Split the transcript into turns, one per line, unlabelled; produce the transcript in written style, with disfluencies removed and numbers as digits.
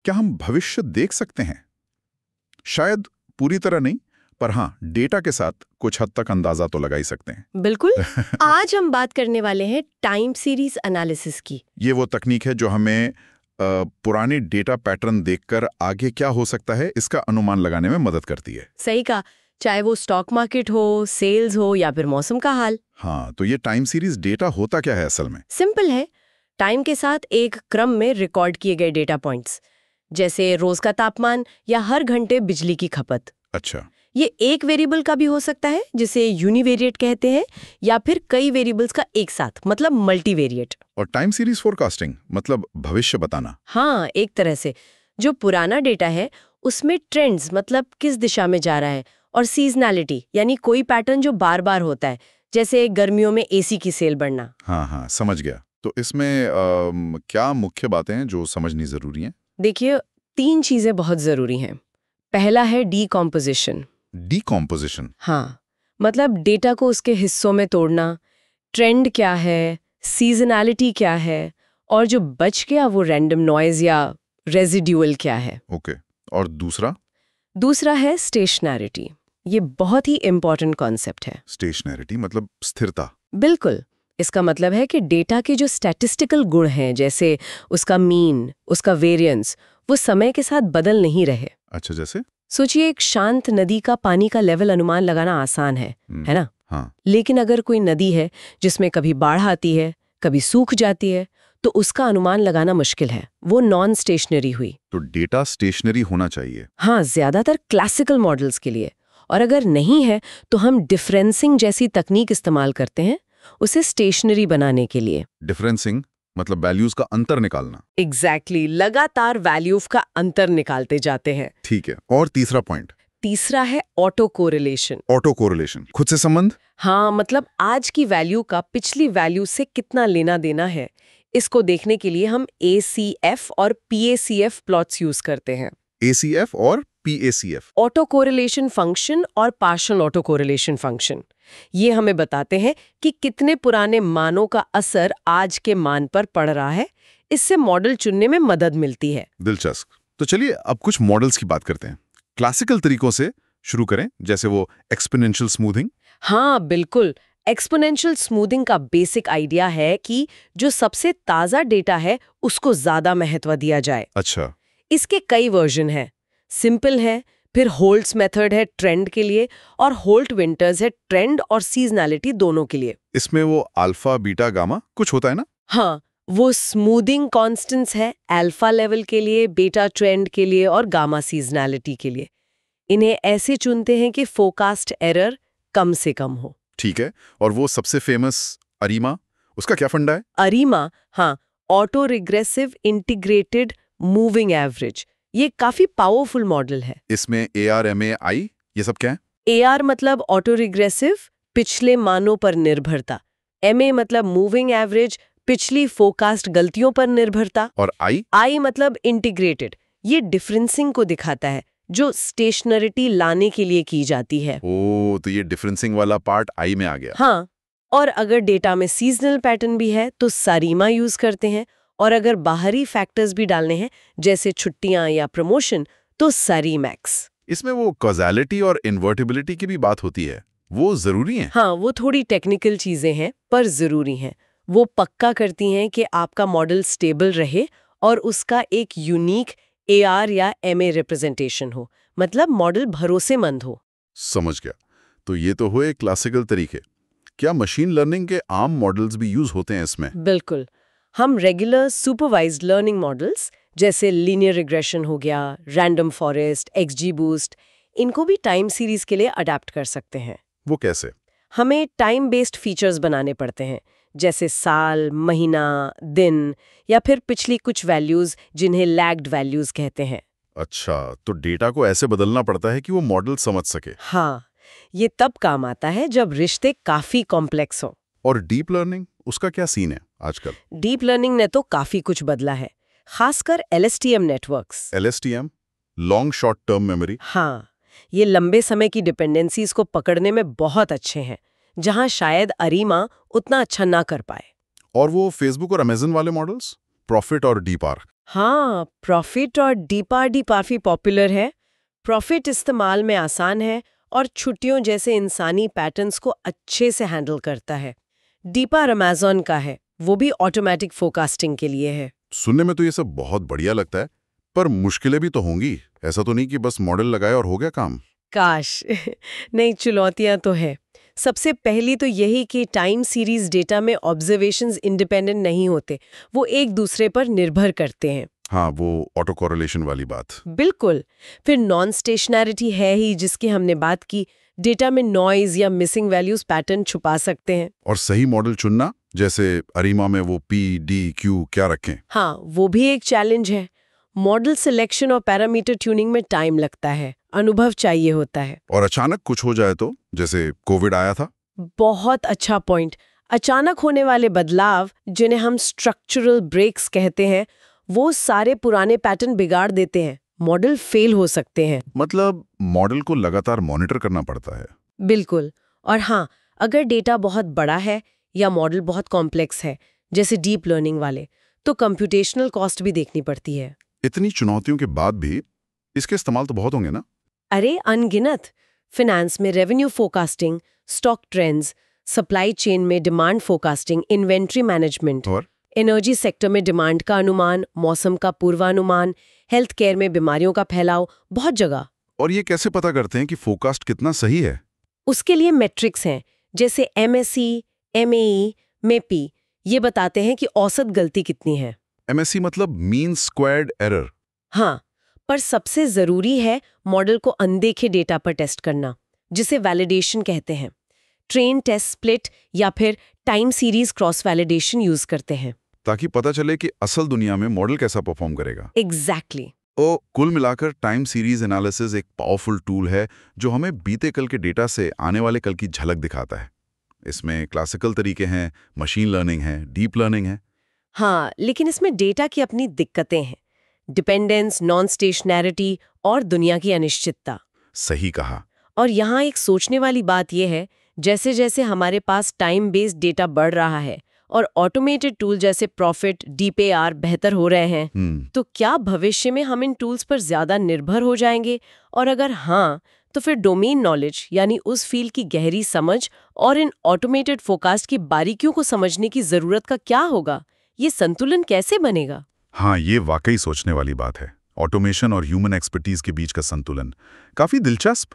क्या हम भविष्य देख सकते हैं? शायद पूरी तरह नहीं, पर हाँ, डेटा के साथ कुछ हद तक अंदाजा तो लगा ही सकते हैं।
बिल्कुल। आज हम बात करने वाले हैं टाइम सीरीज एनालिसिस की।
ये वो तकनीक है जो हमें पुराने डेटा पैटर्न देखकर आगे क्या हो सकता है इसका अनुमान लगाने में मदद करती है।
सही कहा, चाहे वो स्टॉक मार्केट हो, सेल्स हो या फिर मौसम का हाल।
हाँ, तो ये टाइम सीरीज डेटा होता क्या है असल में?
सिंपल है, टाइम के साथ एक क्रम में रिकॉर्ड किए गए डेटा पॉइंट्स, जैसे रोज का तापमान या हर घंटे बिजली की खपत।
अच्छा।
ये एक वेरिएबल का भी हो सकता है, जिसे यूनिवेरिएट कहते हैं, या फिर कई वेरिएबल्स का एक साथ, मतलब मल्टीवेरिएट।
और टाइम सीरीज फोरकास्टिंग मतलब भविष्य बताना।
हाँ, एक तरह से जो पुराना डेटा है उसमें ट्रेंड्स, मतलब किस दिशा में जा रहा है, और सीजनैलिटी यानी कोई पैटर्न जो बार बार होता है, जैसे गर्मियों में एसी की सेल बढ़ना।
हाँ हाँ, समझ गया। तो इसमें क्या मुख्य बातें हैं जो समझनी जरूरी हैं?
देखिए, 3 चीजें बहुत जरूरी हैं। पहला है डीकॉम्पोजिशन।
डीकॉम्पोजिशन?
हाँ, मतलब डेटा को उसके हिस्सों में तोड़ना, ट्रेंड क्या है, सीजनैलिटी क्या है, और जो बच गया वो रैंडम नॉइज या रेजिड्यूअल क्या है।
ओके। और दूसरा?
दूसरा है स्टेशनैरिटी। ये बहुत ही इंपॉर्टेंट कॉन्सेप्ट है।
स्टेशनैरिटी मतलब स्थिरता?
बिल्कुल। इसका मतलब है कि डेटा के जो स्टैटिस्टिकल गुण हैं, जैसे उसका मीन, उसका वेरिएंस, वो समय के साथ बदल नहीं रहे।
अच्छा, जैसे?
सोचिए, एक शांत नदी का पानी का लेवल अनुमान लगाना आसान है ना?
हाँ।
लेकिन अगर कोई नदी है जिसमें कभी बाढ़ आती है, कभी सूख जाती है, तो उसका अनुमान लगाना मुश्किल है। वो नॉन स्टेशनरी हुई।
तो डेटा स्टेशनरी होना चाहिए?
हाँ, ज्यादातर क्लासिकल मॉडल्स के लिए। और अगर नहीं है तो हम डिफरेंसिंग जैसी तकनीक इस्तेमाल करते हैं उसे स्टेशनरी बनाने के लिए।
डिफरेंसिंग मतलब वैल्यूज का अंतर निकालना?
एग्जैक्टली, लगातार वैल्यूज का अंतर निकालते जाते हैं।
ठीक है। और तीसरा पॉइंट?
तीसरा है ऑटो कोरिलेशन।
ऑटो कोरिलेशन, खुद से संबंध?
हाँ, मतलब आज की वैल्यू का पिछली वैल्यू से कितना लेना देना है, इसको देखने के लिए हम ACF और PACF प्लॉट्स यूज करते हैं।
ACF और PACF?
ऑटो कोरिलेशन फंक्शन और पार्शियल ऑटो कोरिलेशन फंक्शन। ये हमें बताते हैं कि कितने पुराने मानों का असर आज के मान पर पड़ रहा है। इससे मॉडल चुनने में मदद मिलती है।
दिलचस्प। तो चलिए अब कुछ मॉडल्स की बात करते हैं। क्लासिकल तरीकों से शुरू करें, जैसे वो एक्सपोनेंशियल स्मूथिंग।
हाँ बिल्कुल, एक्सपोनेंशियल स्मूथिंग का बेसिक आइडिया है कि जो सबसे ताज़ा डेटा है उसको ज़्यादा महत्व दिया जाए।
अच्छा।
इसके कई वर्जन हैं। सिंपल है, फिर होल्ट्स मेथड है ट्रेंड के लिए, और होल्ट विंटर्स है ट्रेंड और सीजनैलिटी दोनों के लिए।
इसमें वो अल्फा बीटा गामा कुछ होता है ना?
हाँ, वो स्मूथिंग कॉन्स्टेंट्स है अल्फा लेवल के लिए, बीटा ट्रेंड के लिए और गामा सीजनैलिटी के लिए। इन्हें ऐसे चुनते हैं कि फोरकास्ट एरर कम से कम हो।
ठीक है। और वो सबसे फेमस अरीमा, उसका क्या फंडा है?
अरीमा, हाँ, auto regressive integrated moving average. ये काफी पावरफुल मॉडल है।
इसमें ARMAI ये सब क्या है?
AR मतलब ऑटो रिग्रेसिव, पिछले मानों पर निर्भरता। MA मतलब मूविंग एवरेज, पिछली फोरकास्ट गलतियों पर निर्भरता।
और
I मतलब इंटीग्रेटेड, ये डिफरेंसिंग को दिखाता है, जो स्टेशनरिटी लाने के लिए की जाती है।
ओ, तो ये डिफरेंसिंग वाला पार्ट आई में आ गया।
हाँ, और अगर डेटा में सीजनल पैटर्न भी है तो सारीमा यूज करते हैं, और अगर बाहरी फैक्टर्स भी डालने हैं जैसे छुट्टियां या प्रमोशन तो सारीमैक्स।
इसमें वो कॉज़ैलिटी और इन्वर्टिबिलिटी की भी बात होती है, वो जरूरी है?
हाँ, वो थोड़ी टेक्निकल चीजें हैं पर जरूरी हैं। वो पक्का करती हैं कि आपका मॉडल स्टेबल रहे और उसका एक यूनिक AR या MA रिप्रेजेंटेशन हो, मतलब मॉडल भरोसेमंद हो।
समझ गया। तो ये तो हुए क्लासिकल तरीके। क्या मशीन लर्निंग के आम मॉडल्स भी यूज होते हैं इसमें?
बिल्कुल। हम रेगुलर सुपरवाइज्ड लर्निंग मॉडल्स जैसे लीनियर रिग्रेशन हो गया, रैंडम फॉरेस्ट, XGBoost, इनको भी टाइम सीरीज के लिए अडेप्ट कर सकते हैं।
वो कैसे?
हमें टाइम बेस्ड फीचर्स बनाने पड़ते हैं, जैसे साल, महीना, दिन, या फिर पिछली कुछ वैल्यूज जिन्हें लैग्ड वैल्यूज कहते हैं।
अच्छा, तो डेटा को ऐसे बदलना पड़ता है कि वो मॉडल समझ सके।
हाँ, ये तब काम आता है जब रिश्ते काफी कॉम्प्लेक्स हों।
और डीप लर्निंग, उसका क्या सीन है आजकल?
डीप लर्निंग ने तो काफी कुछ बदला है, खासकर LSTM networks.
LSTM long short term memory?
हाँ, ये लंबे समय की डिपेंडेंसीज को पकड़ने में बहुत अच्छे हैं, जहां शायद अरीमा उतना अच्छा ना कर पाए।
और वो फेसबुक और अमेजन वाले मॉडल्स, प्रॉफिट और डीप आर्क?
हाँ, प्रॉफिट और डीपारडी काफी पॉपुलर है। प्रॉफिट इस्तेमाल में आसान है और छुट्टियों जैसे इंसानी पैटर्न्स को अच्छे से हैंडल करता है। डीपार अमेज़न का है, वो भी ऑटोमेटिक फोरकास्टिंग के लिए है।
सुनने में तो ये सब बहुत बढ़िया लगता है, पर मुश्किलें भी तो होंगी। ऐसा तो नहीं कि बस मॉडल लगाए और हो गया काम।
काश नहीं, चुनौतियां तो है। सबसे पहली तो यही कि टाइम सीरीज डेटा में ऑब्जर्वेशंस इंडिपेंडेंट नहीं होते, वो एक दूसरे पर निर्भर करते हैं।
हाँ, वो ऑटो कोरिलेशन वाली बात।
बिल्कुल। फिर नॉन स्टेशनैरिटी है ही, जिसकी हमने बात की। डेटा में नॉइज या मिसिंग वैल्यूज पैटर्न छुपा सकते हैं।
और सही मॉडल चुनना, जैसे अरीमा में वो P, D, Q क्या रखें।
हाँ, वो भी एक चैलेंज है। मॉडल सिलेक्शन और पैरामीटर ट्यूनिंग में टाइम लगता है, अनुभव चाहिए होता है।
और अचानक कुछ हो जाए तो, जैसे कोविड आया था।
बहुत अच्छा पॉइंट। अचानक होने वाले बदलाव, जिन्हें हम स्ट्रक्चरल ब्रेक्स कहते हैं, वो सारे पुराने पैटर्न बिगाड़ देते हैं। मॉडल फेल हो सकते हैं।
मतलब मॉडल को लगातार मॉनिटर करना पड़ता है।
बिल्कुल। और हाँ, अगर डेटा बहुत बड़ा है या मॉडल बहुत कॉम्प्लेक्स है, जैसे डीप लर्निंग वाले, तो कंप्यूटेशनल कॉस्ट भी देखनी पड़ती है।
इतनी चुनौतियों के बाद भी इसके इस्तेमाल तो बहुत होंगे ना।
अरे अनगिनत। फिनेंस में revenue forecasting, stock trends, supply chain में डिमांड फोरकास्टिंग, इन्वेंट्री मैनेजमेंट,
और
एनर्जी सेक्टर में डिमांड का अनुमान, मौसम का पूर्वानुमान, हेल्थ केयर में बीमारियों का फैलाव, बहुत जगह।
और ये कैसे पता करते हैं कि फोरकास्ट कितना सही है?
उसके लिए मैट्रिक्स हैं, जैसे MSE, MAE, MEPI। ये बताते हैं कि औसत गलती कितनी है।
MSE मतलब मीन स्क्वायर्ड एरर।
हाँ, पर सबसे जरूरी है मॉडल को अनदेखे डेटा पर टेस्ट करना, जिसे वैलिडेशन कहते हैं। ट्रेन टेस्ट स्प्लिट या फिर time series cross validation use करते हैं।
ताकि पता चले कि असल दुनिया में मॉडल कैसा परफॉर्म करेगा।
एग्जैक्टली।
कुल मिलाकर टाइम सीरीज एनालिसिस एक पावरफुल टूल है जो हमें बीते कल के डेटा से आने वाले कल की झलक दिखाता है। इसमें क्लासिकल तरीके हैं, मशीन लर्निंग है, डीप लर्निंग है।
हाँ, लेकिन इसमें डेटा की अपनी दिक्कतें हैं। डिपेंडेंस, नॉन स्टेशनैरिटी और दुनिया की अनिश्चितता।
सही कहा।
और यहाँ एक सोचने वाली बात यह है, जैसे जैसे हमारे पास टाइम बेस्ड डेटा बढ़ रहा है और ऑटोमेटेड टूल जैसे प्रॉफिट, DPAR बेहतर हो रहे हैं, तो क्या भविष्य में हम इन टूल्स पर ज्यादा निर्भर हो जाएंगे? और अगर हाँ, तो फिर डोमेन नॉलेज यानी उस फील्ड की गहरी समझ और इन ऑटोमेटेड फोरकास्ट की बारीकियों को समझने की जरूरत का क्या होगा? ये संतुलन कैसे बनेगा?
हाँ, ये वाकई सोचने वाली बात है। ऑटोमेशन और ह्यूमन एक्सपर्टीज के बीच का संतुलन काफी दिलचस्प।